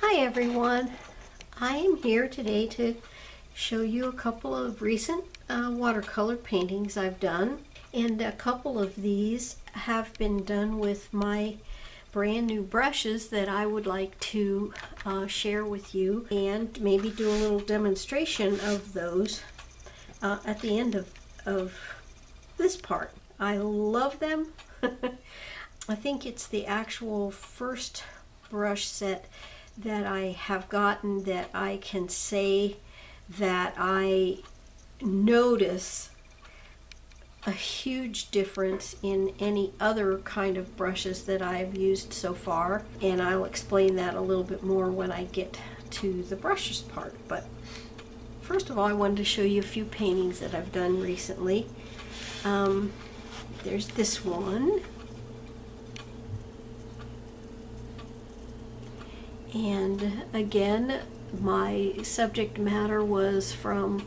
Hi everyone, I am here today to show you a couple of recent watercolor paintings I've done, and a couple of these have been done with my brand new brushes that I would like to share with you and maybe do a little demonstration of those at the end of this part. I love them. I think it's the actual first brush set that I have gotten that I can say that I notice a huge difference in any other kind of brushes that I've used so far, and I'll explain that a little bit more when I get to the brushes part. But first of all, I wanted to show you a few paintings that I've done recently. There's this one. And again, my subject matter was from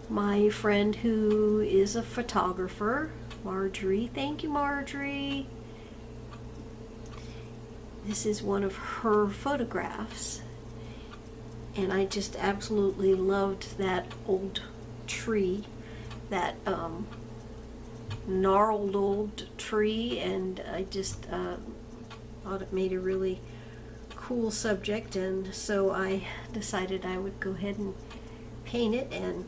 my friend who is a photographer, Marjorie. Thank you, Marjorie. This is one of her photographs, and I just absolutely loved that old tree, that gnarled old tree, and I just thought it made a really cool subject, and so I decided I would go ahead and paint it. And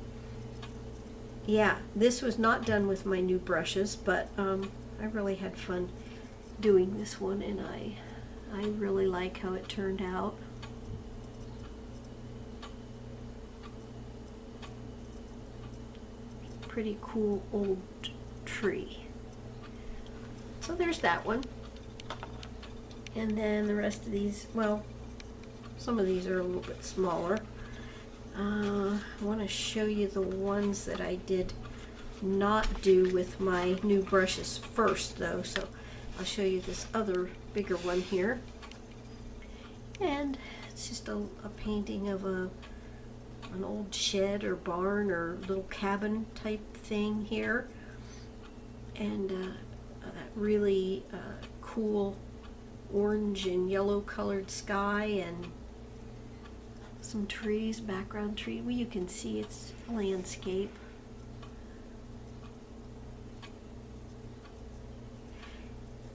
yeah, this was not done with my new brushes, but I really had fun doing this one, and I really like how it turned out. Pretty cool old tree. So there's that one. And then the rest of these, well, some of these are a little bit smaller. I want to show you the ones that I did not do with my new brushes first, though. So I'll show you this other bigger one here. And it's just a painting of an old shed or barn or little cabin type thing here. And that really cool orange and yellow colored sky, and some trees, background tree. Well, you can see it's a landscape.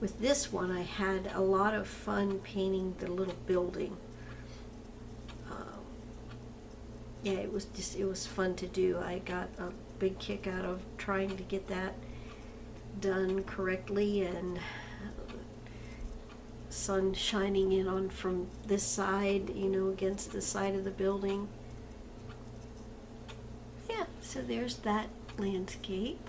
With this one, I had a lot of fun painting the little building. Yeah, it was fun to do. I got a big kick out of trying to get that done correctly, and sun shining in on from this side, you know, against the side of the building. Yeah, so there's that landscape.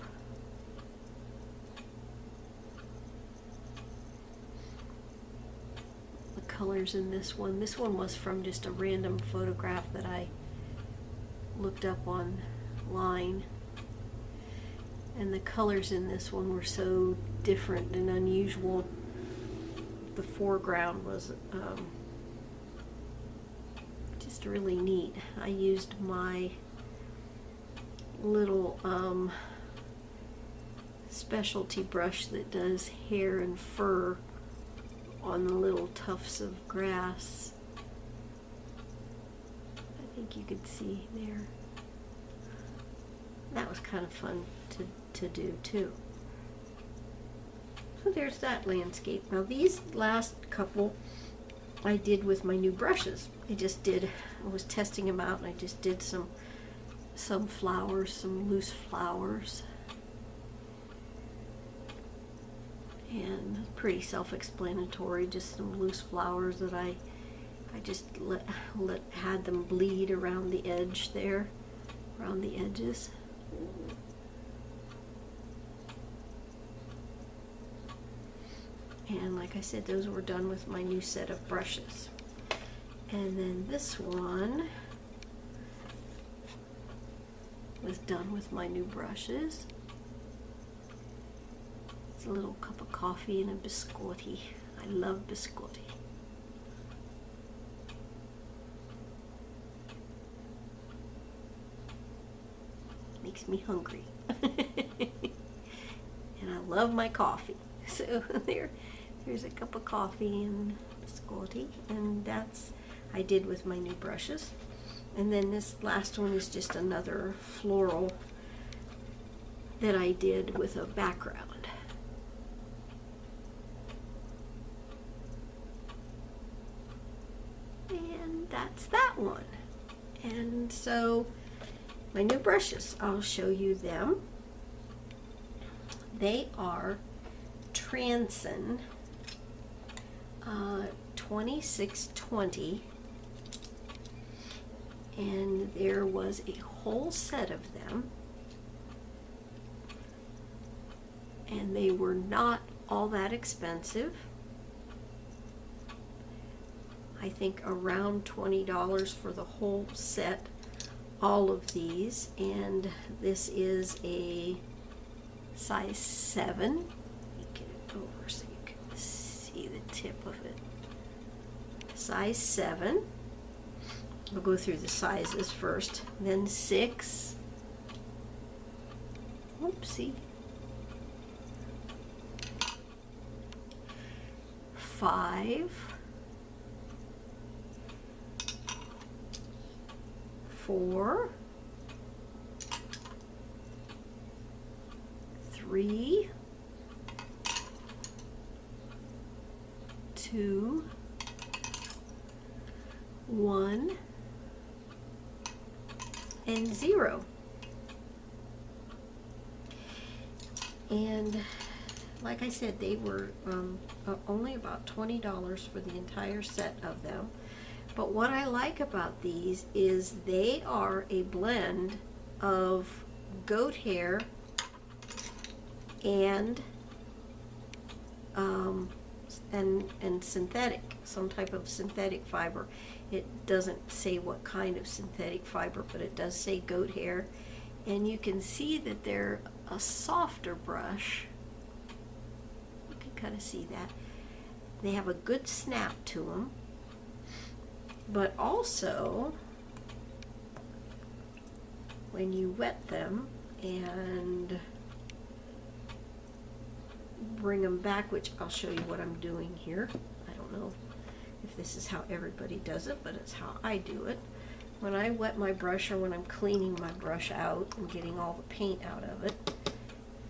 The colors in this one was from just a random photograph that I looked up online, and the colors in this one were so different and unusual. The foreground was just really neat. I used my little specialty brush that does hair and fur on the little tufts of grass. I think you could see there. That was kind of fun to do too. So there's that landscape. Now these last couple I did with my new brushes. I was testing them out, and I just did some flowers, some loose flowers. And pretty self-explanatory, just some loose flowers that I just had them bleed around the edge there, around the edges. And like I said, those were done with my new set of brushes. And then this one was done with my new brushes. It's a little cup of coffee and a biscotti. I love biscotti. Makes me hungry. And I love my coffee. So there's a cup of coffee and biscotti, and I did with my new brushes. And then this last one is just another floral that I did with a background. And that's that one. And so my new brushes, I'll show you them. They are Transon 2620, and there was a whole set of them, and they were not all that expensive. I think around $20 for the whole set, all of these. And this is a size 7. Let me get it over so you can see the tip of it. Size 7. We'll go through the sizes first. Then 6. Oopsie. 5. 4. 3. 2. 1. And 0. And like I said, they were only about $20 for the entire set of them. But what I like about these is they are a blend of goat hair and synthetic, some type of synthetic fiber. It doesn't say what kind of synthetic fiber, but it does say goat hair. And you can see that they're a softer brush. You can kind of see that. They have a good snap to them. But also, when you wet them and bring them back, which I'll show you what I'm doing here. I don't know if this is how everybody does it, but it's how I do it. When I wet my brush, or when I'm cleaning my brush out and getting all the paint out of it,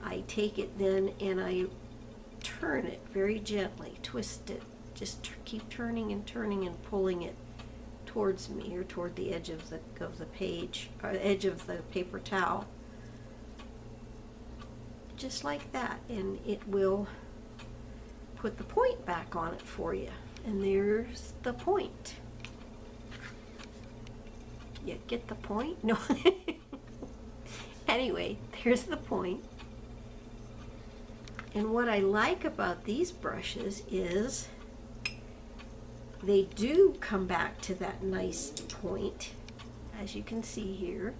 I take it then and I turn it very gently, twist it, just keep turning and turning and pulling it towards me, or toward the edge of the page, or the edge of the paper towel, just like that, and it will put the point back on it for you. And there's the point. You get the point? No. Anyway, there's the point. And what I like about these brushes is they do come back to that nice point, as you can see here.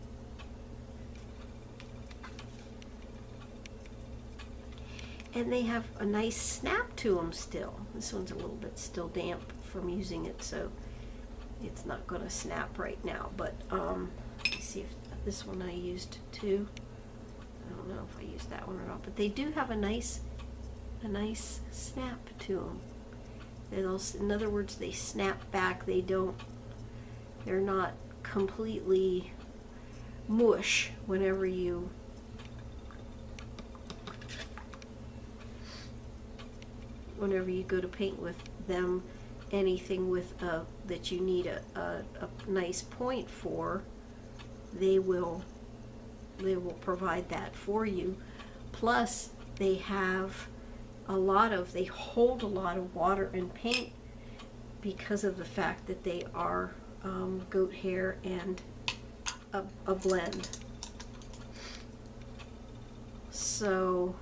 And they have a nice snap to them still. This one's a little bit still damp from using it, so it's not going to snap right now. But let's see if this one I used too. I don't know if I used that one or not, but they do have a nice snap to them. In other words, they snap back. They're not completely mush whenever you go to paint with them. Anything with that you need a nice point for, they will provide that for you. Plus, they hold a lot of water and paint because of the fact that they are goat hair and a blend. So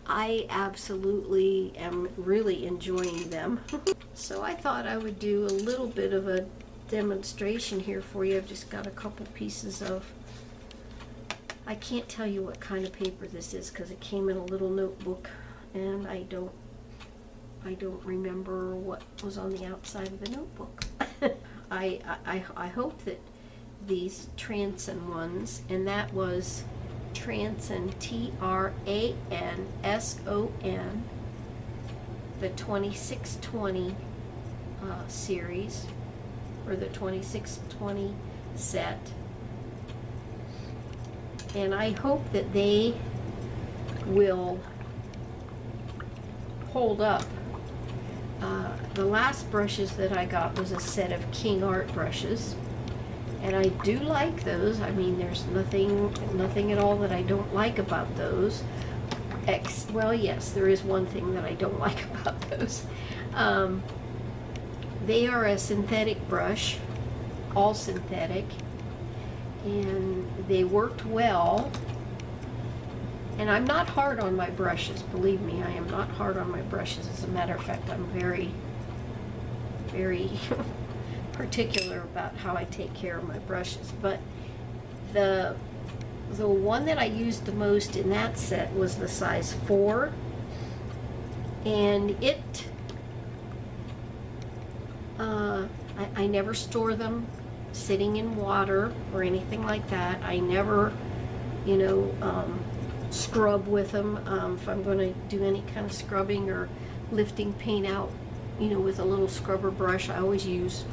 I absolutely am really enjoying them. So I thought I would do a little bit of a demonstration here for you. I've just got a couple pieces of, I can't tell you what kind of paper this is because it came in a little notebook, and I don't remember what was on the outside of the notebook. I hope that these Transon ones, and that was Transon, Transon, the 2620 series, or the 2620 set. And I hope that they will hold up. The last brushes that I got was a set of King Art brushes, and I do like those. I mean, there's nothing at all that I don't like about those. Well, yes, there is one thing that I don't like about those. They are a synthetic brush, all synthetic, and they worked well. And I'm not hard on my brushes, believe me, I am not hard on my brushes. As a matter of fact, I'm very, very particular about how I take care of my brushes. But the one that I used the most in that set was the size 4, and I never store them sitting in water or anything like that. I never, scrub with them. If I'm going to do any kind of scrubbing or lifting paint out, with a little scrubber brush, I always use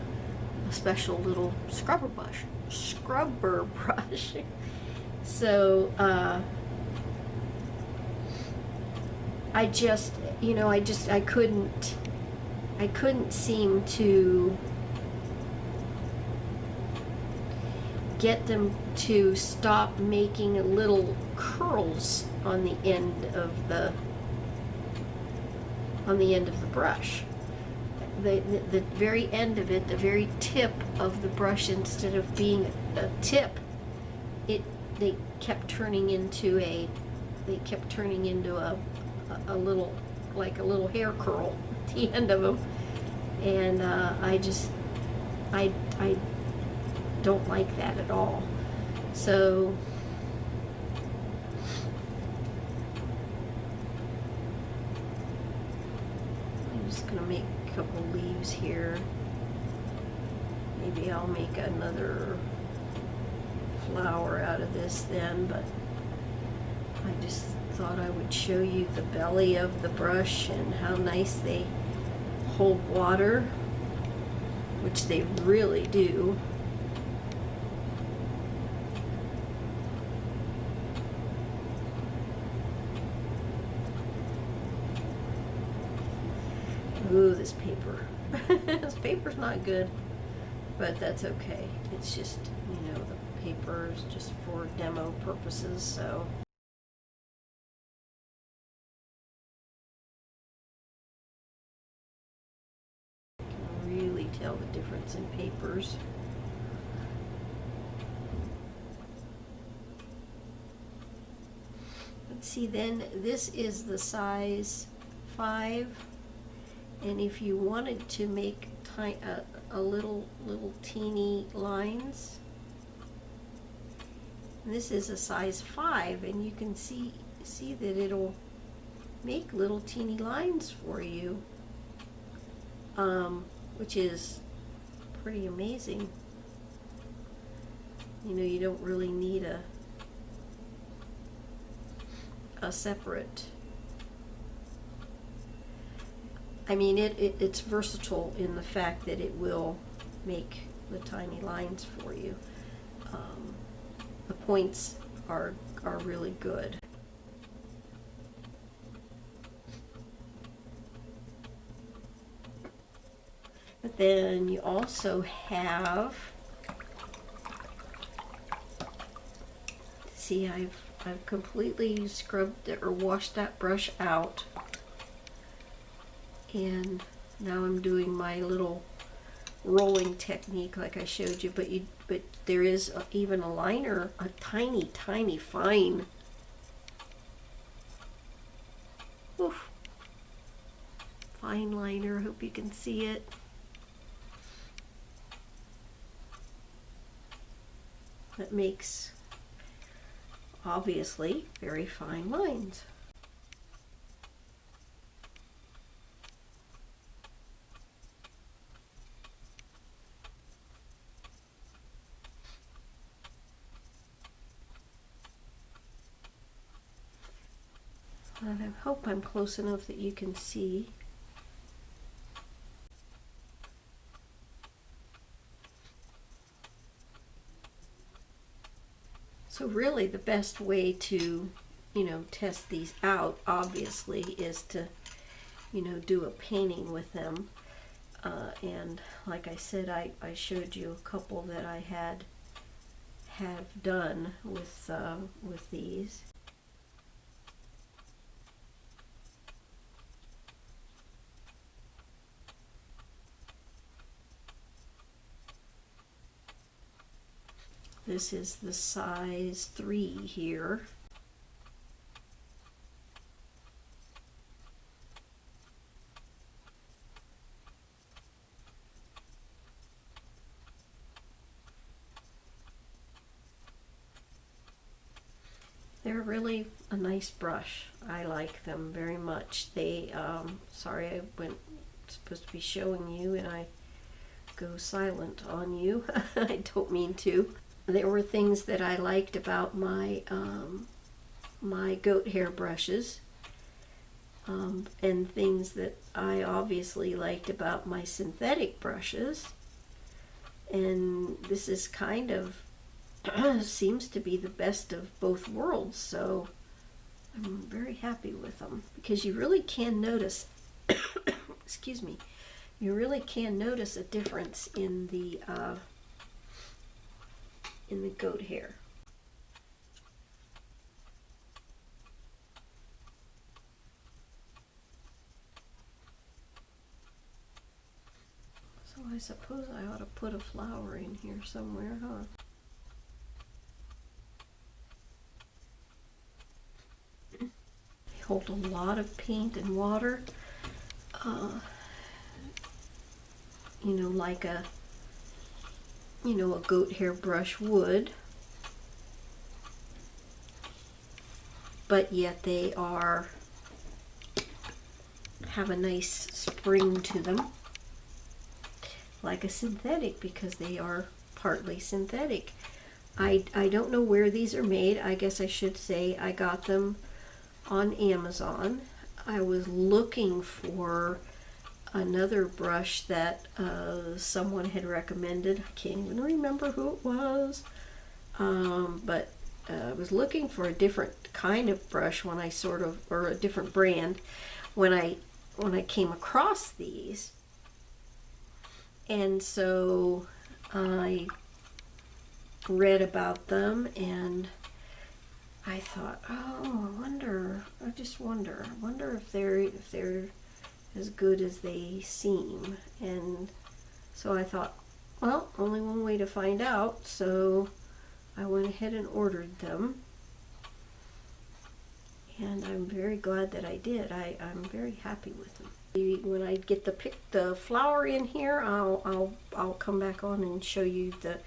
a special little scrubber brush. So I couldn't seem to get them to stop making little curls on the end of the brush. The very end of it, the very tip of the brush, instead of being a tip, they kept turning into a little, like a little hair curl at the end of them, and I don't like that at all. So I'm just gonna make a couple leaves here. Maybe I'll make another flower out of this then, but I just thought I would show you the belly of the brush and how nice they hold water, which they really do. Ooh, this paper. This paper's not good, but that's okay. It's just, the paper is just for demo purposes, so. You can really tell the difference in papers. Let's see, then this is the size 5. And if you wanted to make a little teeny lines, this is a size 5, and you can see that it'll make little teeny lines for you, which is pretty amazing. You don't really need a separate. I mean, it's versatile in the fact that it will make the tiny lines for you. The points are really good. But then you also have, see, I've completely scrubbed or washed that brush out. And now I'm doing my little rolling technique like I showed you, but there is even a liner, a tiny fine, oof, fine liner. Hope you can see it. That makes, obviously, very fine lines. And I hope I'm close enough that you can see. So really the best way to, test these out, obviously, is to, do a painting with them. And like I said, I showed you a couple that I have done with these. This is the size 3 here. They're really a nice brush. I like them very much. They, sorry, I supposed to be showing you and I go silent on you. I don't mean to. There were things that I liked about my my goat hair brushes, and things that I obviously liked about my synthetic brushes. And this is kind of seems to be the best of both worlds, so I'm very happy with them, because you really can notice excuse me, you really can notice a difference in the goat hair. So I suppose I ought to put a flower in here somewhere, huh? They hold a lot of paint and water, like a goat hair brush would, but yet they have a nice spring to them, like a synthetic, because they are partly synthetic. I don't know where these are made. I guess I should say I got them on Amazon. I was looking for another brush that someone had recommended. I can't even remember who it was, but I was looking for a different kind of brush when I or a different brand when I came across these. And so I read about them and I thought, oh, I just wonder if they're as good as they seem. And so I thought, well, only one way to find out, so I went ahead and ordered them, and I'm very glad that I did. I'm very happy with them. When I get the flower in here, I'll come back on and show you the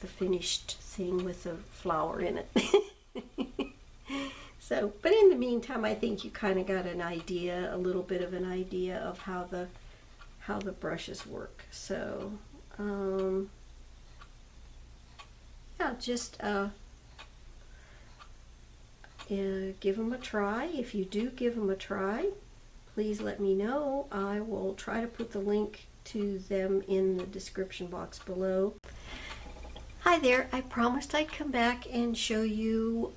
finished thing with the flower in it. So, but in the meantime, I think you kind of got a little bit of an idea of how the brushes work. So, yeah, just give them a try. If you do give them a try, please let me know. I will try to put the link to them in the description box below. Hi there. I promised I'd come back and show you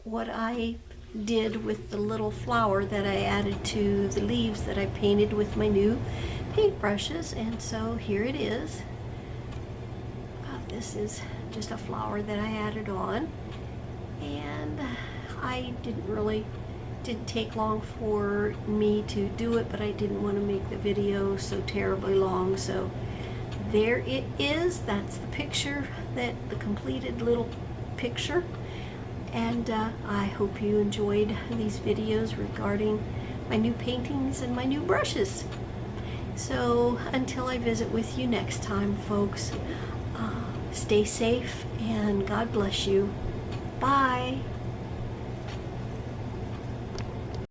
what I did with the little flower that I added to the leaves that I painted with my new paint brushes, and so here it is. This is just a flower that I added on, and I didn't take long for me to do it, but I didn't want to make the video so terribly long, so there it is. That's the picture, the completed little picture. And I hope you enjoyed these videos regarding my new paintings and my new brushes. So until I visit with you next time, folks, stay safe and God bless you. Bye.